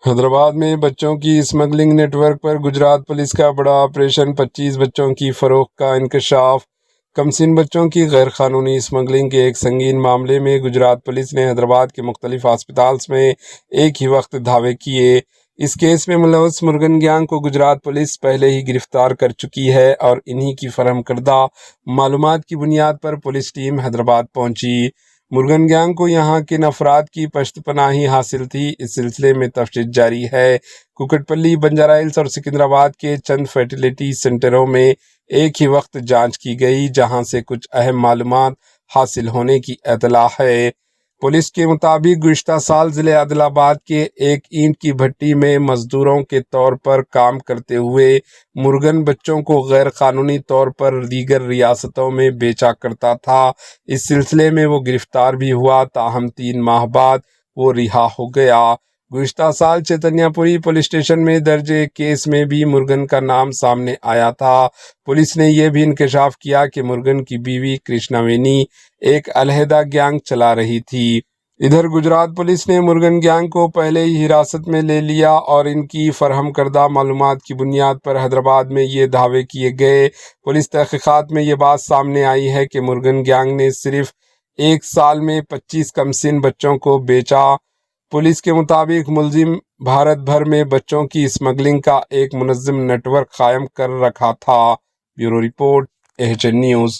حیدرآباد میں بچوں کی اسمگلنگ نیٹ ورک پر گجرات پولیس کا بڑا آپریشن، 25 بچوں کی فروخت کا انکشاف۔ کمسن بچوں کی غیر قانونی اسمگلنگ کے ایک سنگین معاملے میں گجرات پولیس نے حیدرآباد کے مختلف ہسپتالز میں ایک ہی وقت دھاوے کیے۔ اس کیس میں ملوث مرگن گینگ کو گجرات پولیس پہلے ہی گرفتار کر چکی ہے اور انہی کی فراہم کردہ معلومات کی بنیاد پر پولیس ٹیم حیدرآباد پہنچی۔ مرگن گینگ کو یہاں کن افراد کی پشت پناہی حاصل تھی، اس سلسلے میں تفتیش جاری ہے۔ کوکٹ پلی، بنجارہ ہلز اور سکندرآباد کے چند فرٹیلیٹی سینٹروں میں ایک ہی وقت جانچ کی گئی، جہاں سے کچھ اہم معلومات حاصل ہونے کی اطلاع ہے۔ پولیس کے مطابق گزشتہ سال ضلع عادل آباد کے ایک اینٹ کی بھٹی میں مزدوروں کے طور پر کام کرتے ہوئے مرگن بچوں کو غیر قانونی طور پر دیگر ریاستوں میں بیچا کرتا تھا۔ اس سلسلے میں وہ گرفتار بھی ہوا، تاہم 3 ماہ بعد وہ رہا ہو گیا۔ گزشتہ سال چیتنیہ پوری پولیس اسٹیشن میں درج ایک کیس میں بھی مرگن کا نام سامنے آیا تھا۔ پولیس نے یہ بھی انکشاف کیا کہ مرگن کی بیوی کرشنا وینی ایک علیحدہ گینگ چلا رہی تھی۔ ادھر گجرات پولیس نے مرگن گینگ کو پہلے ہی حراست میں لے لیا اور ان کی فراہم کردہ معلومات کی بنیاد پر حیدرآباد میں یہ دعوے کیے گئے۔ پولیس تحقیقات میں یہ بات سامنے آئی ہے کہ مرگن گینگ نے صرف ایک سال میں 25 کمسن بچوں کو بیچا۔ پولیس کے مطابق ملزم بھارت بھر میں بچوں کی اسمگلنگ کا ایک منظم نیٹ ورک قائم کر رکھا تھا۔ Bureau report, AHN news.